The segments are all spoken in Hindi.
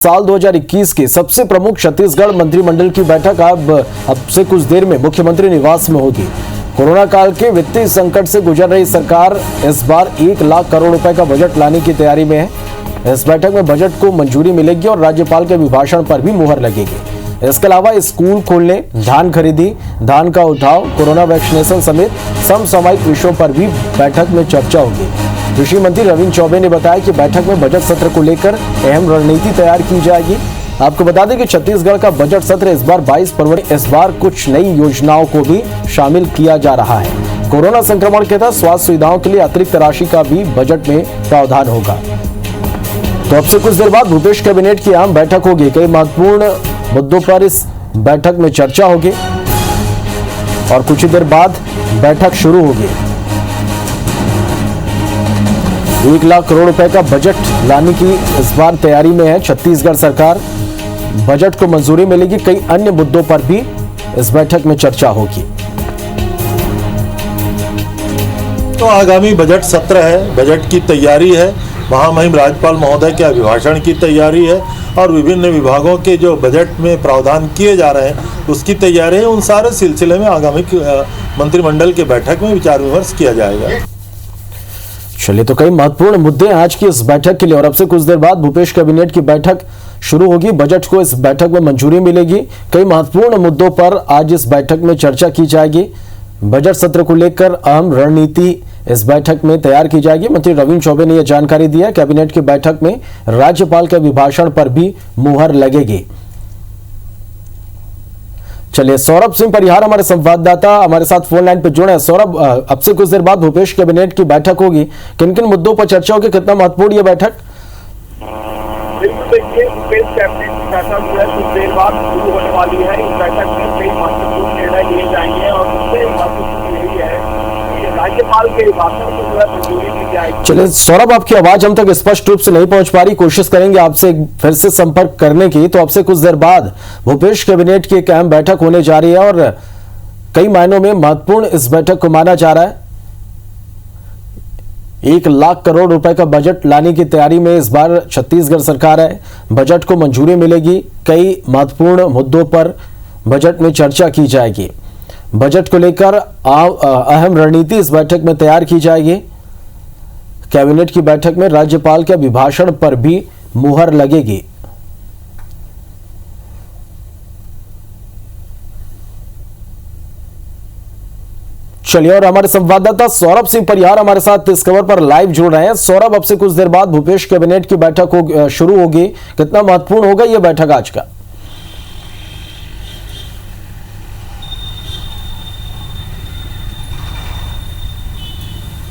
साल 2021 की सबसे प्रमुख छत्तीसगढ़ मंत्रिमंडल की बैठक अब से कुछ देर में मुख्यमंत्री निवास में होगी। कोरोना काल के वित्तीय संकट से गुजर रही सरकार इस बार 1 लाख करोड़ रुपए का बजट लाने की तैयारी में है। इस बैठक में बजट को मंजूरी मिलेगी और राज्यपाल के अभिभाषण पर भी मुहर लगेगी। इसके अलावा स्कूल खोलने, धान खरीदी, धान का उठाव, कोरोना वैक्सीनेशन समेत समसामयिक विषयों पर भी बैठक में चर्चा होगी। कृषि मंत्री रविंद्र चौबे ने बताया कि बैठक में बजट सत्र को लेकर अहम रणनीति तैयार की जाएगी। आपको बता दें कि छत्तीसगढ़ का बजट सत्र इस बार 22 फरवरी। इस बार कुछ नई योजनाओं को भी शामिल किया जा रहा है। कोरोना संक्रमण के तहत स्वास्थ्य सुविधाओं के लिए अतिरिक्त राशि का भी बजट में प्रावधान होगा। तो अब से कुछ देर बाद भूपेश कैबिनेट की अहम बैठक होगी। कई महत्वपूर्ण मुद्दों पर इस बैठक में चर्चा होगी और कुछ ही देर बाद बैठक शुरू होगी। 1 लाख करोड़ रुपए का बजट लाने की इस बार तैयारी में है छत्तीसगढ़ सरकार। बजट को मंजूरी मिलेगी। कई अन्य मुद्दों पर भी इस बैठक में चर्चा होगी। तो आगामी बजट सत्र है, बजट की तैयारी है, महामहिम राज्यपाल महोदय के अभिभाषण की तैयारी है और विभिन्न विभागों के जो बजट में प्रावधान किए जा रहे हैं उसकी तैयारी है। उन सारे सिलसिले में आगामी मंत्रिमंडल की बैठक में विचार विमर्श किया जाएगा। चलिए, तो कई महत्वपूर्ण मुद्दे हैं आज की इस बैठक के लिए और अब से कुछ देर बाद भूपेश कैबिनेट की बैठक शुरू होगी। बजट को इस बैठक में मंजूरी मिलेगी। कई महत्वपूर्ण मुद्दों पर आज इस बैठक में चर्चा की जाएगी। बजट सत्र को लेकर अहम रणनीति इस बैठक में तैयार की जाएगी। मंत्री रविंद्र चौबे ने यह जानकारी दी है। कैबिनेट की बैठक में राज्यपाल के अभिभाषण पर भी मुहर लगेगी। चलिए, सौरभ सिंह परिहार हमारे संवाददाता हमारे साथ फोन लाइन पर जुड़े हैं। सौरभ, अब से कुछ देर बाद भूपेश कैबिनेट की बैठक होगी। किन किन मुद्दों पर चर्चा होगी, कितना महत्वपूर्ण यह बैठक? देखिए, भूपेश कैबिनेट की बैठक जो है कुछ देर बाद शुरू होने वाली है। इस बैठक में कई महत्वपूर्ण निर्णय लिए जाएंगे और सबसे महत्वपूर्ण यही है कि राज्यपाल के अभिभाषण को जो है मंजूरी दी जाएगी। चलिए सौरभ, आपकी आवाज हम तक स्पष्ट रूप से नहीं पहुंच पा रही। कोशिश करेंगे आपसे फिर से संपर्क करने की। तो अब से कुछ देर बाद भूपेश कैबिनेट की एक अहम बैठक होने जा रही है और कई मायनों में महत्वपूर्ण इस बैठक को माना जा रहा है। 1 लाख करोड़ रुपए का बजट लाने की तैयारी में इस बार छत्तीसगढ़ सरकार है। बजट को मंजूरी मिलेगी। कई महत्वपूर्ण मुद्दों पर बजट में चर्चा की जाएगी। बजट को लेकर अहम रणनीति इस बैठक में तैयार की जाएगी। कैबिनेट की बैठक में राज्यपाल के अभिभाषण पर भी मुहर लगेगी। चलिए, और हमारे संवाददाता सौरभ सिंह परिहार हमारे साथ इस खबर पर लाइव जुड़ रहे हैं। सौरभ, अब से कुछ देर बाद भूपेश कैबिनेट की बैठक शुरू होगी। कितना महत्वपूर्ण होगा यह बैठक आज का?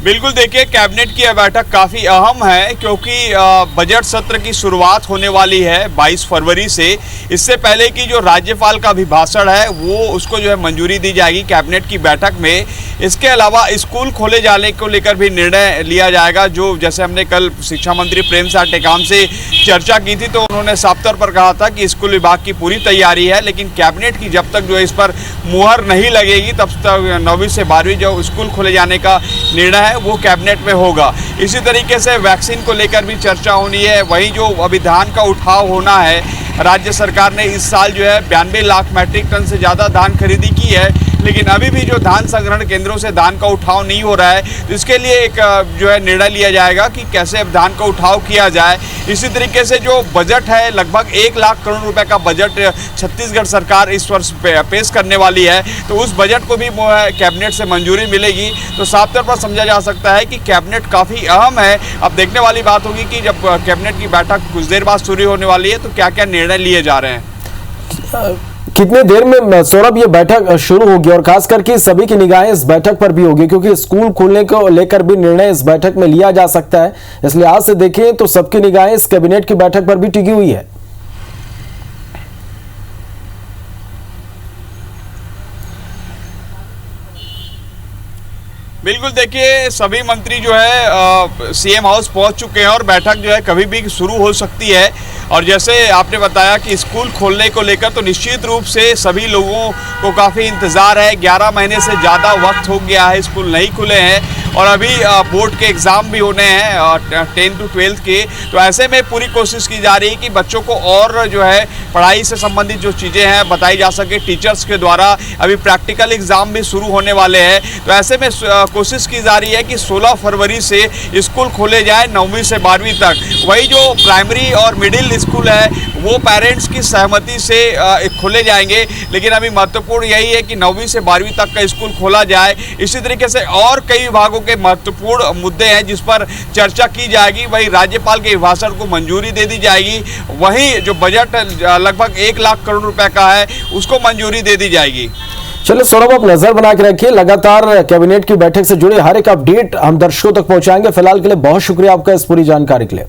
बिल्कुल, देखिए, कैबिनेट की यह बैठक काफ़ी अहम है क्योंकि बजट सत्र की शुरुआत होने वाली है 22 फरवरी से। इससे पहले की जो राज्यपाल का अभिभाषण है वो उसको जो है मंजूरी दी जाएगी कैबिनेट की बैठक में। इसके अलावा स्कूल खोले जाने को लेकर भी निर्णय लिया जाएगा। जो जैसे हमने कल शिक्षा मंत्री प्रेमसाय टेकाम से चर्चा की थी तो उन्होंने साफ तौर पर कहा था कि स्कूल विभाग की पूरी तैयारी है, लेकिन कैबिनेट की जब तक जो है इस पर मुहर नहीं लगेगी तब तक 9वीं से 12वीं जो स्कूल खोले जाने का निर्णय है वो कैबिनेट में होगा। इसी तरीके से वैक्सीन को लेकर भी चर्चा होनी है। वहीं जो अभी धान का उठाव होना है, राज्य सरकार ने इस साल जो है 92 लाख मैट्रिक टन से ज़्यादा धान खरीदी की है, लेकिन अभी भी जो धान संग्रहण केंद्रों से धान का उठाव नहीं हो रहा है, तो इसके लिए एक जो है निर्णय लिया जाएगा कि कैसे धान का उठाव किया जाए। इसी तरीके से जो बजट है, लगभग 1 लाख करोड़ रुपए का बजट छत्तीसगढ़ सरकार इस वर्ष पेश करने वाली है, तो उस बजट को भी कैबिनेट से मंजूरी मिलेगी। तो साफ तौर पर समझा जा सकता है कि कैबिनेट काफ़ी अहम है। अब देखने वाली बात होगी कि जब कैबिनेट की बैठक कुछ देर बाद शुरू होने वाली है तो क्या क्या निर्णय लिए जा रहे हैं। कितने देर में सौरभ ये बैठक शुरू होगी और खास करके सभी की निगाहें इस बैठक पर भी होगी क्योंकि स्कूल खोलने को लेकर भी निर्णय इस बैठक में लिया जा सकता है। इसलिए आज से देखें तो सबकी निगाहें इस कैबिनेट की बैठक पर भी टिकी हुई है। बिल्कुल, देखिए, सभी मंत्री जो है सीएम हाउस पहुंच चुके हैं और बैठक जो है कभी भी शुरू हो सकती है। और जैसे आपने बताया कि स्कूल खोलने को लेकर तो निश्चित रूप से सभी लोगों को काफ़ी इंतज़ार है। 11 महीने से ज़्यादा वक्त हो गया है, स्कूल नहीं खुले हैं और अभी बोर्ड के एग्ज़ाम भी होने हैं 10 to 12 के। तो ऐसे में पूरी कोशिश की जा रही है कि बच्चों को और जो है पढ़ाई से संबंधित जो चीज़ें हैं बताई जा सके टीचर्स के द्वारा। अभी प्रैक्टिकल एग्ज़ाम भी शुरू होने वाले हैं, तो ऐसे में कोशिश की जा रही है कि 16 फरवरी से स्कूल खोले जाए 9वीं से 12वीं तक। वही जो प्राइमरी और मिडिल स्कूल है वो पेरेंट्स की सहमति से खोले जाएंगे, लेकिन अभी महत्वपूर्ण यही है कि 9वीं से 12वीं तक का स्कूल खोला जाए। इसी तरीके से और कई विभागों के महत्वपूर्ण मुद्दे हैं जिस पर चर्चा की जाएगी। वही राज्यपाल के भाषण को मंजूरी दे दी जाएगी, वहीं जो बजट लगभग 1 लाख करोड़ रुपए का है उसको मंजूरी दे दी जाएगी। चलिए सौरभ, आप नजर बना के रखिए, लगातार कैबिनेट की बैठक से जुड़े हर एक अपडेट हम दर्शकों तक पहुंचाएंगे। फिलहाल के लिए बहुत शुक्रिया आपका इस पूरी जानकारी के लिए।